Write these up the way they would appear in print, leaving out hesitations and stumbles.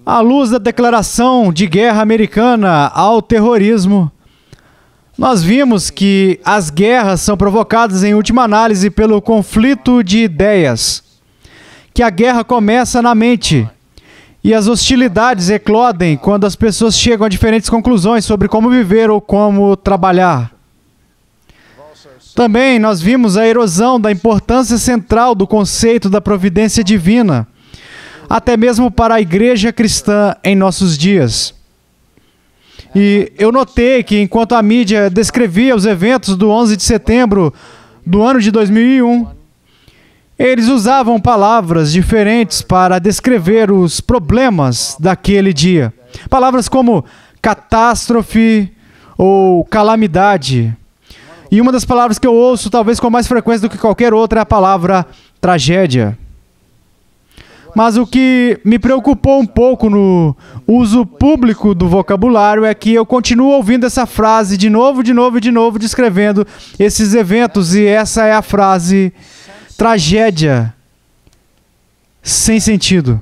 À luz da declaração de guerra americana ao terrorismo, nós vimos que as guerras são provocadas, em última análise, pelo conflito de ideias, que a guerra começa na mente e as hostilidades eclodem quando as pessoas chegam a diferentes conclusões sobre como viver ou como trabalhar. Também nós vimos a erosão da importância central do conceito da providência divina, até mesmo para a igreja cristã em nossos dias. E eu notei que enquanto a mídia descrevia os eventos do 11 de setembro do ano de 2001, eles usavam palavras diferentes para descrever os problemas daquele dia. Palavras como catástrofe ou calamidade. E uma das palavras que eu ouço, talvez com mais frequência do que qualquer outra, é a palavra tragédia. Mas o que me preocupou um pouco no uso público do vocabulário é que eu continuo ouvindo essa frase de novo, descrevendo esses eventos, e essa é a frase tragédia sem sentido.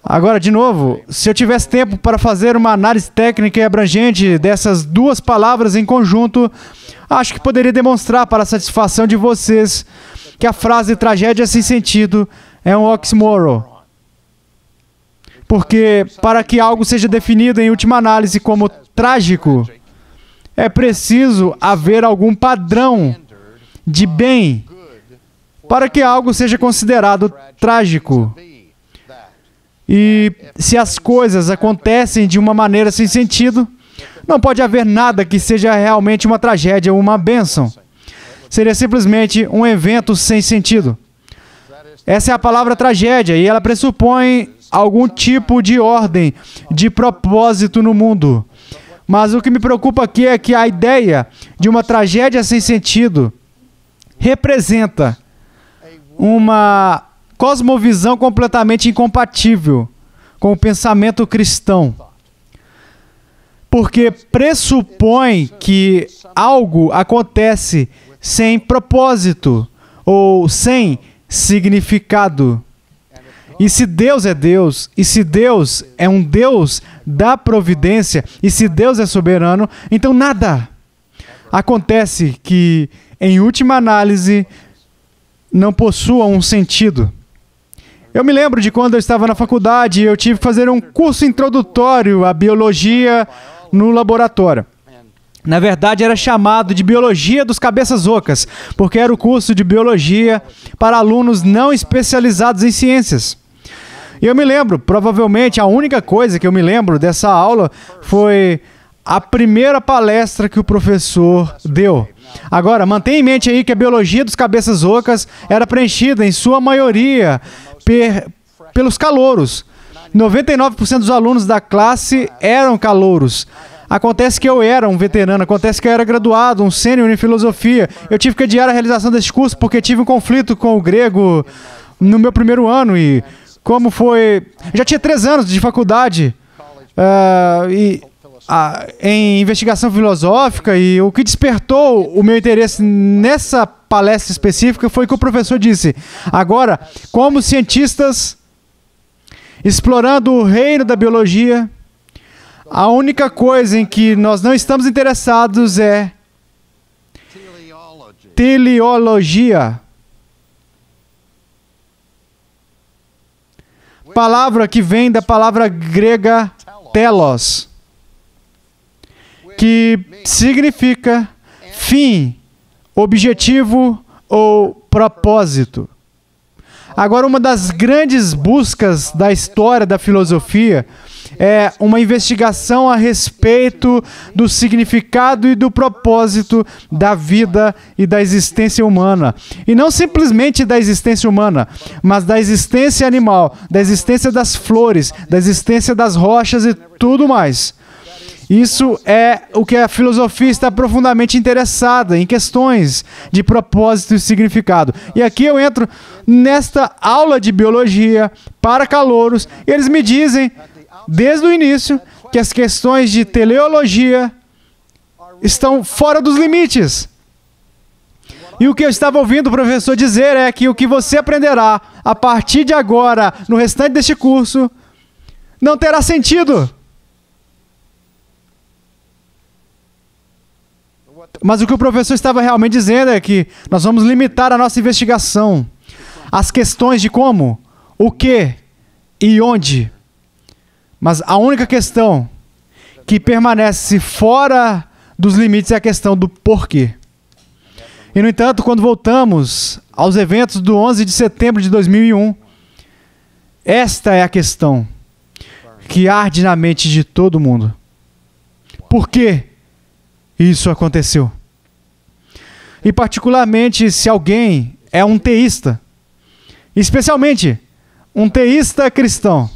Agora, de novo, se eu tivesse tempo para fazer uma análise técnica e abrangente dessas duas palavras em conjunto, acho que poderia demonstrar para a satisfação de vocês que a frase tragédia sem sentido é um oxímoron. Porque para que algo seja definido em última análise como trágico, é preciso haver algum padrão de bem para que algo seja considerado trágico. E se as coisas acontecem de uma maneira sem sentido, não pode haver nada que seja realmente uma tragédia ou uma bênção. Seria simplesmente um evento sem sentido. Essa é a palavra tragédia, e ela pressupõe algum tipo de ordem, de propósito no mundo. Mas o que me preocupa aqui é que a ideia de uma tragédia sem sentido representa uma cosmovisão completamente incompatível com o pensamento cristão. Porque pressupõe que algo acontece sem propósito ou sem significado. E se Deus é Deus, e se Deus é um Deus da providência, e se Deus é soberano, então nada acontece que, em última análise, não possua um sentido. Eu me lembro de quando eu estava na faculdade e eu tive que fazer um curso introdutório à biologia no laboratório. Na verdade, era chamado de Biologia dos Cabeças Ocas, porque era o curso de biologia para alunos não especializados em ciências. E eu me lembro, provavelmente a única coisa que eu me lembro dessa aula foi a primeira palestra que o professor deu. Agora, mantenha em mente aí que a Biologia dos Cabeças Ocas era preenchida, em sua maioria, pelos calouros. 99% dos alunos da classe eram calouros. Acontece que eu era um veterano, acontece que eu era graduado, um sênior em filosofia. Eu tive que adiar a realização desse curso porque tive um conflito com o grego no meu primeiro ano. E como foi... Eu já tinha 3 anos de faculdade em investigação filosófica, e o que despertou o meu interesse nessa palestra específica foi que o professor disse: agora, como cientistas explorando o reino da biologia, a única coisa em que nós não estamos interessados é teleologia. Palavra que vem da palavra grega telos, que significa fim, objetivo ou propósito. Agora, uma das grandes buscas da história da filosofia é uma investigação a respeito do significado e do propósito da vida e da existência humana. E não simplesmente da existência humana, mas da existência animal, da existência das flores, da existência das rochas e tudo mais. Isso é o que a filosofia está profundamente interessada, em questões de propósito e significado. E aqui eu entro nesta aula de biologia para calouros, e eles me dizem, desde o início, que as questões de teleologia estão fora dos limites. E o que eu estava ouvindo o professor dizer é que o que você aprenderá a partir de agora, no restante deste curso, não terá sentido. Mas o que o professor estava realmente dizendo é que nós vamos limitar a nossa investigação às questões de como, o que e onde. Mas a única questão que permanece fora dos limites é a questão do porquê. E, no entanto, quando voltamos aos eventos do 11 de setembro de 2001, esta é a questão que arde na mente de todo mundo. Por que isso aconteceu? E particularmente se alguém é um teísta, especialmente um teísta cristão,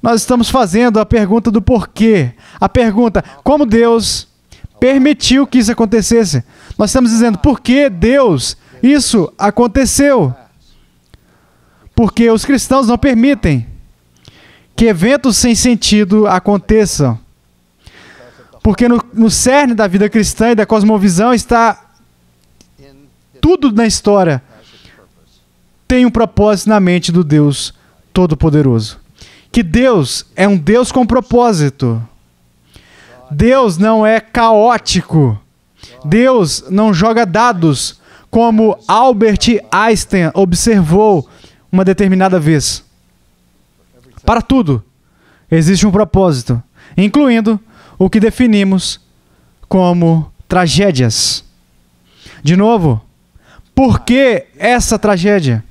nós estamos fazendo a pergunta do porquê. A pergunta, como Deus permitiu que isso acontecesse? Nós estamos dizendo, por que Deus isso aconteceu? Porque os cristãos não permitem que eventos sem sentido aconteçam. Porque no cerne da vida cristã e da cosmovisão está tudo na história. Tem um propósito na mente do Deus Todo-Poderoso. Que Deus é um Deus com propósito. Deus não é caótico. Deus não joga dados, como Albert Einstein observou uma determinada vez. Para tudo existe um propósito, incluindo o que definimos como tragédias. De novo, por que essa tragédia?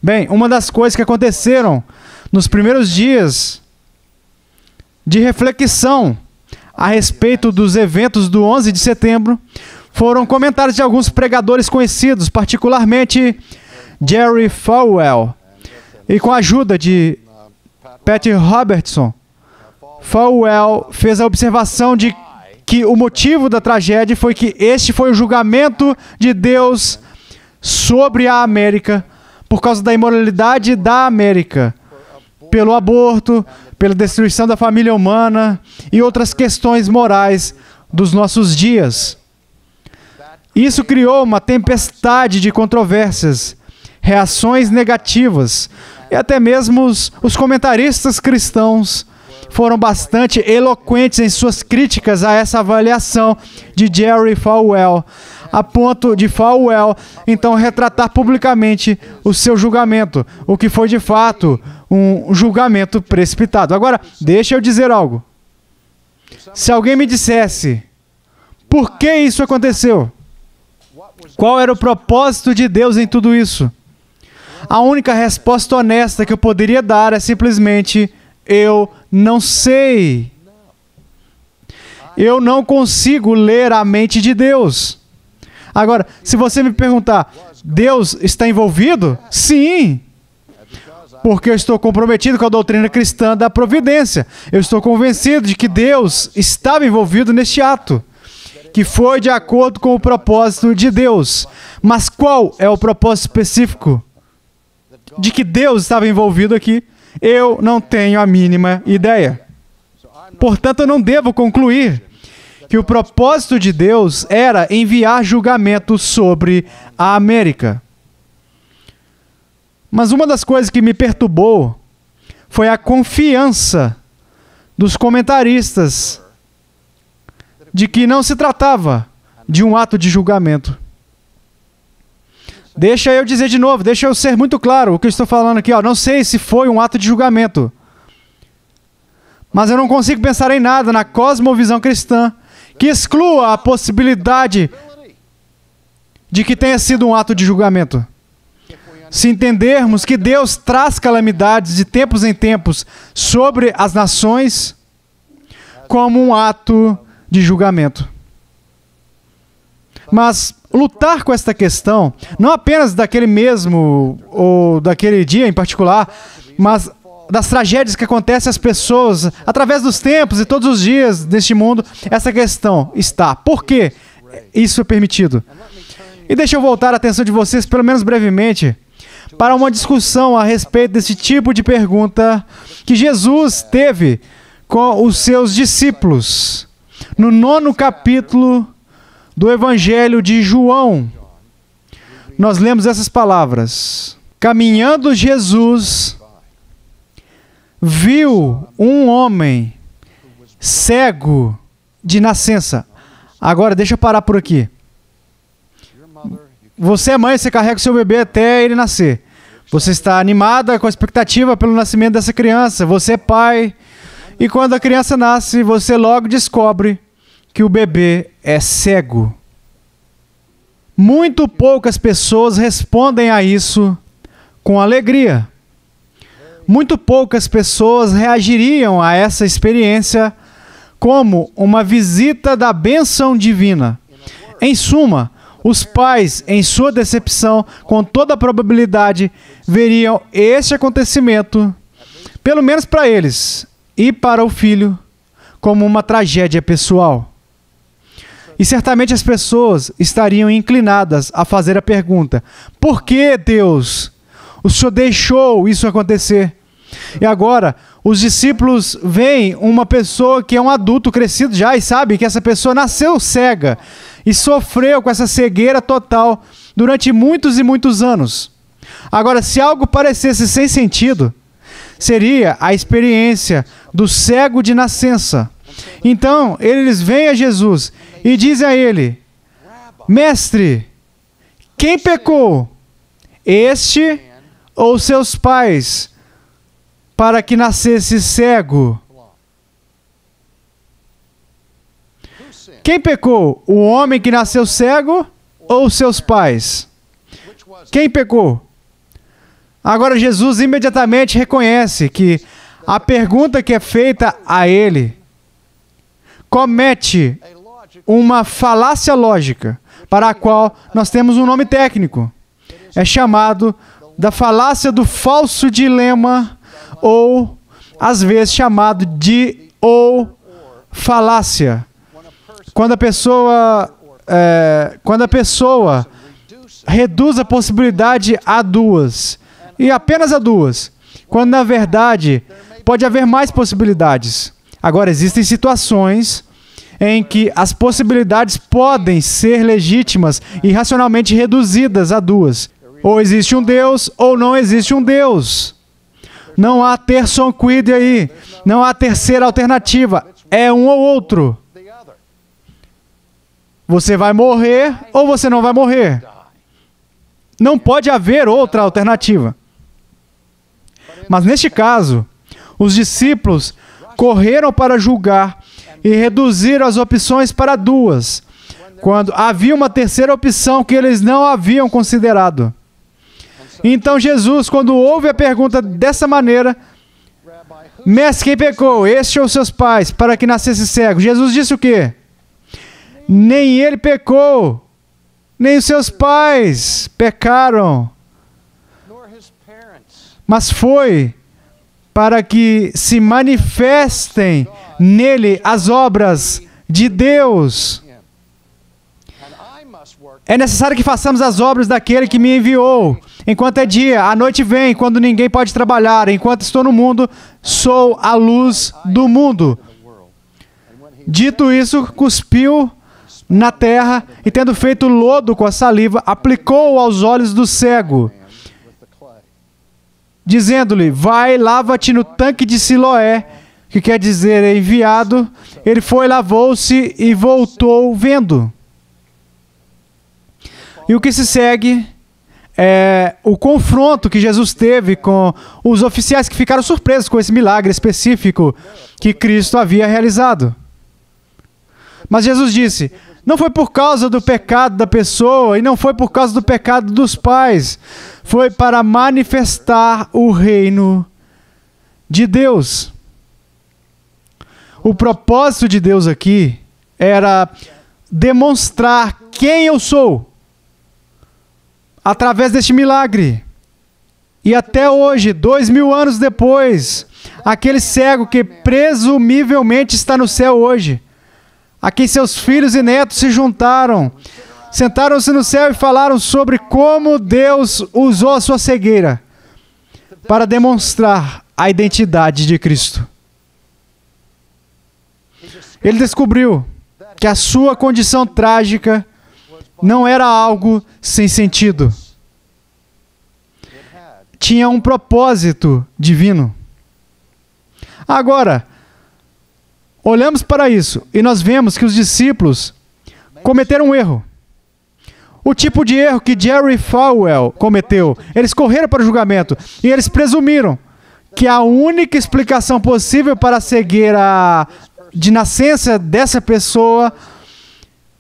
Bem, uma das coisas que aconteceram nos primeiros dias de reflexão a respeito dos eventos do 11 de setembro foram comentários de alguns pregadores conhecidos, particularmente Jerry Falwell, e com a ajuda de Pat Robertson. Falwell fez a observação de que o motivo da tragédia foi que este foi o julgamento de Deus sobre a América por causa da imoralidade da América, pelo aborto, pela destruição da família humana e outras questões morais dos nossos dias. Isso criou uma tempestade de controvérsias, reações negativas, e até mesmo os comentaristas cristãos foram bastante eloquentes em suas críticas a essa avaliação de Jerry Falwell, a ponto de Falwell, então, retratar publicamente o seu julgamento, o que foi de fato um julgamento precipitado. Agora, deixa eu dizer algo. Se alguém me dissesse, por que isso aconteceu? Qual era o propósito de Deus em tudo isso? A única resposta honesta que eu poderia dar é simplesmente, eu não sei. Eu não consigo ler a mente de Deus. Agora, se você me perguntar, Deus está envolvido? Sim. Porque eu estou comprometido com a doutrina cristã da providência. Eu estou convencido de que Deus estava envolvido neste ato, que foi de acordo com o propósito de Deus. Mas qual é o propósito específico de que Deus estava envolvido aqui? Eu não tenho a mínima ideia. Portanto, eu não devo concluir que o propósito de Deus era enviar julgamento sobre a América. Mas uma das coisas que me perturbou foi a confiança dos comentaristas de que não se tratava de um ato de julgamento. Deixa eu dizer de novo, deixa eu ser muito claro o que eu estou falando aqui. Não sei se foi um ato de julgamento, mas eu não consigo pensar em nada na cosmovisão cristã que exclua a possibilidade de que tenha sido um ato de julgamento. Se entendermos que Deus traz calamidades de tempos em tempos sobre as nações como um ato de julgamento. Mas lutar com esta questão, não apenas daquele mesmo ou daquele dia em particular, mas das tragédias que acontecem às pessoas através dos tempos e todos os dias deste mundo, essa questão está. Por que isso é permitido? E deixa eu voltar a atenção de vocês, pelo menos brevemente, para uma discussão a respeito desse tipo de pergunta que Jesus teve com os seus discípulos no 9º capítulo do Evangelho de João. Nós lemos essas palavras: caminhando Jesus, viu um homem cego de nascença. Agora, deixa eu parar por aqui. Você é mãe, você carrega o seu bebê até ele nascer. Você está animada com a expectativa pelo nascimento dessa criança. Você é pai. E quando a criança nasce, você logo descobre que o bebê é cego. Muito poucas pessoas respondem a isso com alegria. Muito poucas pessoas reagiriam a essa experiência como uma visita da bênção divina. Em suma, os pais, em sua decepção, com toda a probabilidade, veriam este acontecimento, pelo menos para eles e para o filho, como uma tragédia pessoal. E certamente as pessoas estariam inclinadas a fazer a pergunta: por que, Deus, o Senhor deixou isso acontecer? E agora, os discípulos veem uma pessoa que é um adulto crescido já e sabe que essa pessoa nasceu cega e sofreu com essa cegueira total durante muitos e muitos anos. Agora, se algo parecesse sem sentido, seria a experiência do cego de nascença. Então, eles vêm a Jesus e dizem a ele: Mestre, quem pecou, este ou seus pais, para que nascesse cego? Quem pecou? O homem que nasceu cego ou seus pais? Quem pecou? Agora Jesus imediatamente reconhece que a pergunta que é feita a ele comete uma falácia lógica, para a qual nós temos um nome técnico. É chamado da falácia do falso dilema, ou às vezes chamado de ou falácia. Quando a pessoa reduz a possibilidade a duas, e apenas a duas, quando na verdade pode haver mais possibilidades. Agora, existem situações em que as possibilidades podem ser legítimas e racionalmente reduzidas a duas. Ou existe um Deus, ou não existe um Deus. Não há terço quid aí. Não há terceira alternativa. É um ou outro. Você vai morrer ou você não vai morrer. Não pode haver outra alternativa. Mas neste caso, os discípulos correram para julgar e reduziram as opções para duas, quando havia uma terceira opção que eles não haviam considerado. Então Jesus, quando ouve a pergunta dessa maneira: Mestre, quem pecou, este ou seus pais, para que nascesse cego? Jesus disse o quê? Nem ele pecou, nem os seus pais pecaram, mas foi para que se manifestem nele as obras de Deus. É necessário que façamos as obras daquele que me enviou. Enquanto é dia, a noite vem, quando ninguém pode trabalhar. Enquanto estou no mundo, sou a luz do mundo. Dito isso, cuspiu na terra e, tendo feito lodo com a saliva, aplicou-o aos olhos do cego, dizendo-lhe: vai, lava-te no tanque de Siloé, que quer dizer enviado. Ele foi, lavou-se e voltou vendo. E o que se segue é o confronto que Jesus teve com os oficiais que ficaram surpresos com esse milagre específico que Cristo havia realizado. Mas Jesus disse: não foi por causa do pecado da pessoa e não foi por causa do pecado dos pais. Foi para manifestar o reino de Deus. O propósito de Deus aqui era demonstrar quem eu sou através deste milagre. E até hoje, 2000 anos depois, aquele cego que presumivelmente está no céu hoje, a quem seus filhos e netos se juntaram, sentaram-se no céu e falaram sobre como Deus usou a sua cegueira para demonstrar a identidade de Cristo. Ele descobriu que a sua condição trágica não era algo sem sentido. Tinha um propósito divino. Agora, olhamos para isso e nós vemos que os discípulos cometeram um erro. O tipo de erro que Jerry Falwell cometeu. Eles correram para o julgamento e eles presumiram que a única explicação possível para a cegueira de nascença dessa pessoa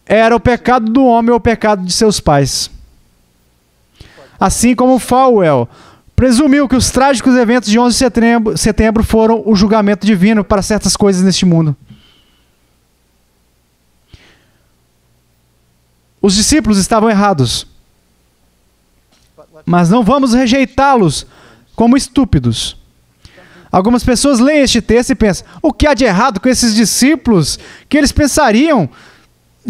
era o pecado do homem ou o pecado de seus pais. Assim como Falwell presumiu que os trágicos eventos de 11 de setembro foram o julgamento divino para certas coisas neste mundo. Os discípulos estavam errados, mas não vamos rejeitá-los como estúpidos. Algumas pessoas leem este texto e pensam, o que há de errado com esses discípulos? Que eles pensariam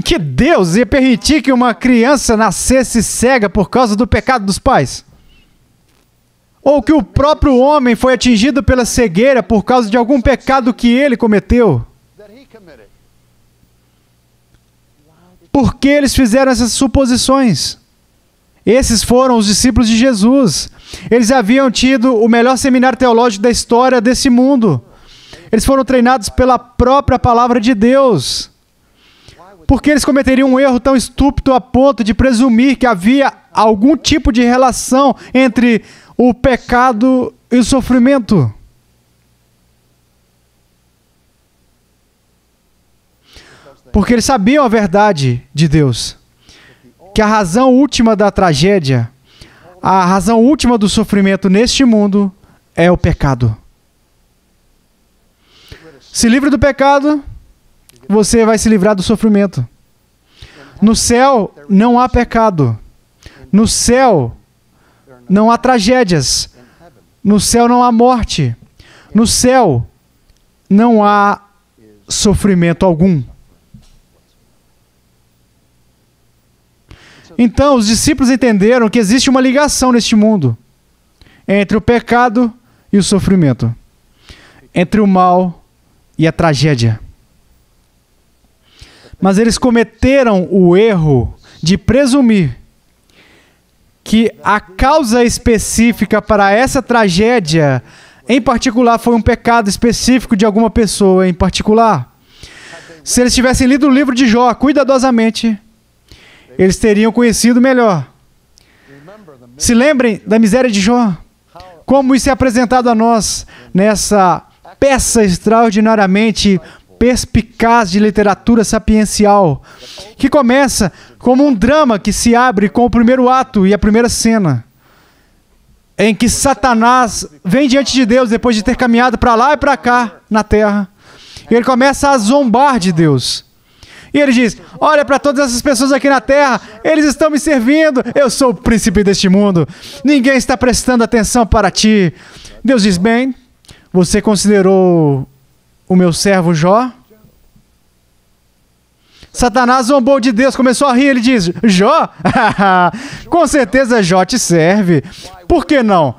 que Deus ia permitir que uma criança nascesse cega por causa do pecado dos pais? Ou que o próprio homem foi atingido pela cegueira por causa de algum pecado que ele cometeu? Por que eles fizeram essas suposições? Esses foram os discípulos de Jesus. Eles haviam tido o melhor seminário teológico da história desse mundo. Eles foram treinados pela própria palavra de Deus. Por que eles cometeriam um erro tão estúpido a ponto de presumir que havia algum tipo de relação entre o pecado e o sofrimento? Porque eles sabiam a verdade de Deus. Que a razão última da tragédia, a razão última do sofrimento neste mundo é o pecado. Se livre do pecado, você vai se livrar do sofrimento. No céu não há pecado. No céu não há tragédias. No céu não há morte. No céu não há sofrimento algum. Então, os discípulos entenderam que existe uma ligação neste mundo entre o pecado e o sofrimento, entre o mal e a tragédia. Mas eles cometeram o erro de presumir que a causa específica para essa tragédia, em particular, foi um pecado específico de alguma pessoa em particular. Se eles tivessem lido o livro de Jó cuidadosamente, eles teriam conhecido melhor. Se lembrem da miséria de Jó. Como isso é apresentado a nós nessa peça extraordinariamente perspicaz de literatura sapiencial, que começa como um drama que se abre com o primeiro ato e a primeira cena, em que Satanás vem diante de Deus depois de ter caminhado para lá e para cá na terra. E ele começa a zombar de Deus. E ele diz, olha para todas essas pessoas aqui na terra, eles estão me servindo, eu sou o príncipe deste mundo, ninguém está prestando atenção para ti. Deus diz, bem, você considerou o meu servo Jó? Satanás zombou de Deus, começou a rir, ele diz, Jó? Com certeza Jó te serve, por que não?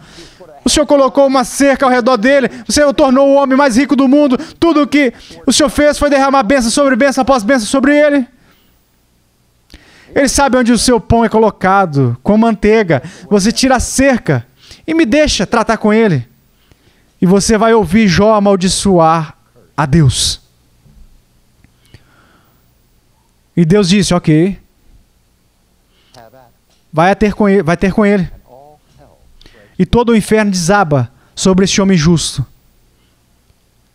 O Senhor colocou uma cerca ao redor dele, o Senhor o tornou o homem mais rico do mundo, tudo o que o Senhor fez foi derramar bênção sobre bênção após bênção sobre ele. Ele sabe onde o seu pão é colocado, com manteiga. Você tira a cerca e me deixa tratar com ele. E você vai ouvir Jó amaldiçoar a Deus. E Deus disse, ok, vai ter com ele. E todo o inferno desaba sobre este homem justo,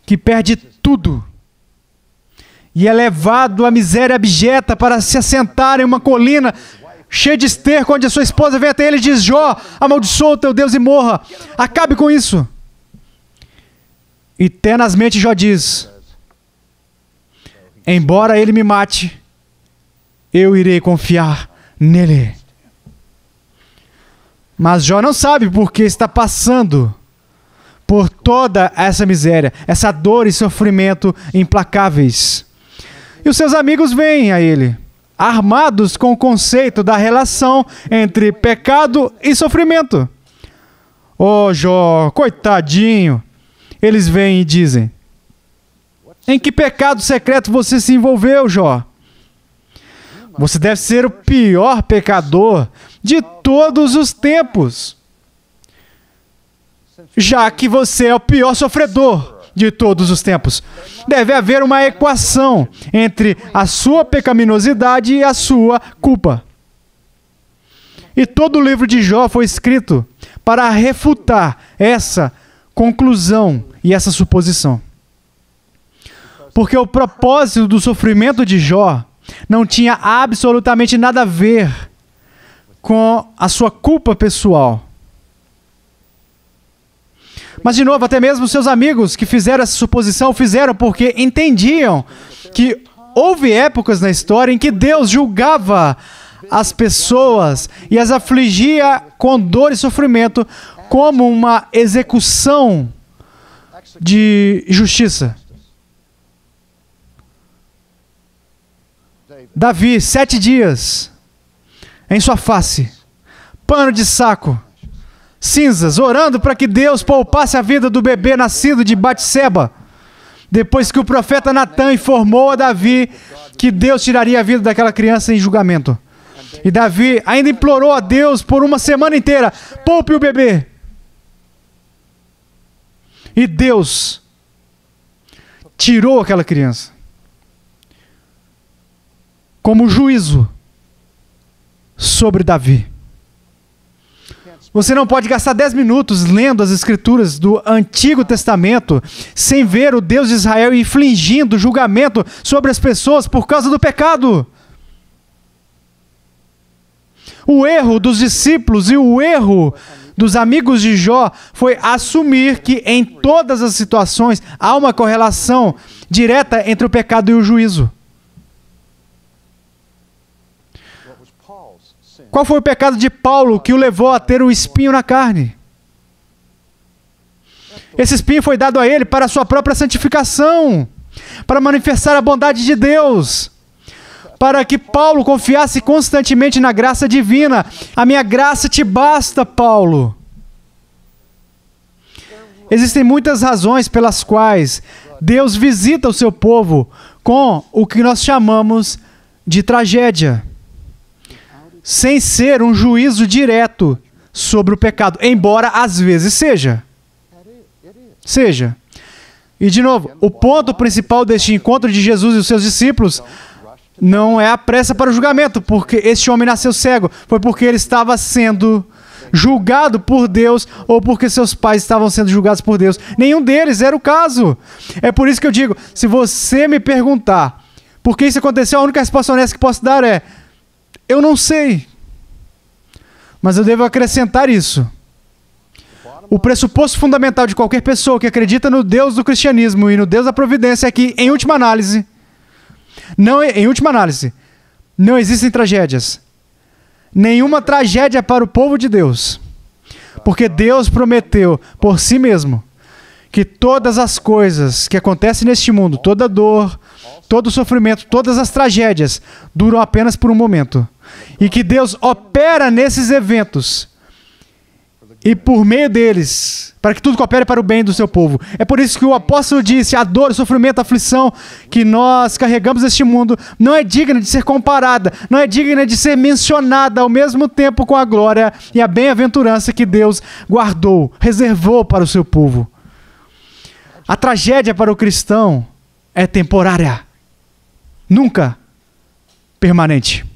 que perde tudo e é levado à miséria abjeta para se assentar em uma colina cheia de esterco, onde a sua esposa vem até ele e diz, Jó, amaldiçoa o teu Deus e morra, acabe com isso. E tenazmente Jó diz, embora ele me mate, eu irei confiar nele. Mas Jó não sabe porque está passando por toda essa miséria, essa dor e sofrimento implacáveis. E os seus amigos vêm a ele, armados com o conceito da relação entre pecado e sofrimento. Oh, Jó, coitadinho. Eles vêm e dizem, em que pecado secreto você se envolveu, Jó? Você deve ser o pior pecador de todos os tempos, já que você é o pior sofredor de todos os tempos. Deve haver uma equação entre a sua pecaminosidade e a sua culpa. E todo o livro de Jó foi escrito para refutar essa conclusão e essa suposição. Porque o propósito do sofrimento de Jó não tinha absolutamente nada a ver com a sua culpa pessoal. Mas, de novo, até mesmo seus amigos que fizeram essa suposição fizeram porque entendiam que houve épocas na história em que Deus julgava as pessoas e as afligia com dor e sofrimento como uma execução de justiça. Davi, 7 dias em sua face, pano de saco, cinzas, orando para que Deus poupasse a vida do bebê nascido de Batseba, depois que o profeta Natã informou a Davi que Deus tiraria a vida daquela criança em julgamento. E Davi ainda implorou a Deus por uma semana inteira: poupe o bebê. E Deus tirou aquela criança como juízo sobre Davi. Você não pode gastar 10 minutos lendo as escrituras do Antigo Testamento sem ver o Deus de Israel infligindo julgamento sobre as pessoas por causa do pecado. O erro dos discípulos e o erro dos amigos de Jó foi assumir que em todas as situações há uma correlação direta entre o pecado e o juízo. Qual foi o pecado de Paulo que o levou a ter um espinho na carne? Esse espinho foi dado a ele para a sua própria santificação, para manifestar a bondade de Deus, para que Paulo confiasse constantemente na graça divina. A minha graça te basta, Paulo. Existem muitas razões pelas quais Deus visita o seu povo com o que nós chamamos de tragédia, sem ser um juízo direto sobre o pecado, embora às vezes seja. E de novo, o ponto principal deste encontro de Jesus e os seus discípulos não é a pressa para o julgamento, porque este homem nasceu cego. Foi porque ele estava sendo julgado por Deus ou porque seus pais estavam sendo julgados por Deus. Nenhum deles era o caso. É por isso que eu digo, se você me perguntar por que isso aconteceu, a única resposta honesta que posso dar é: eu não sei. Mas eu devo acrescentar isso. O pressuposto fundamental de qualquer pessoa que acredita no Deus do cristianismo e no Deus da providência é que, em última análise, não existem tragédias. Nenhuma tragédia para o povo de Deus. Porque Deus prometeu por si mesmo que todas as coisas que acontecem neste mundo, toda dor, todo sofrimento, todas as tragédias, duram apenas por um momento. E que Deus opera nesses eventos e por meio deles, para que tudo coopere para o bem do seu povo. É por isso que o apóstolo disse: a dor, o sofrimento, a aflição que nós carregamos neste mundo não é digna de ser comparada, não é digna de ser mencionada ao mesmo tempo com a glória e a bem-aventurança que Deus guardou, reservou para o seu povo. A tragédia para o cristão é temporária, nunca permanente.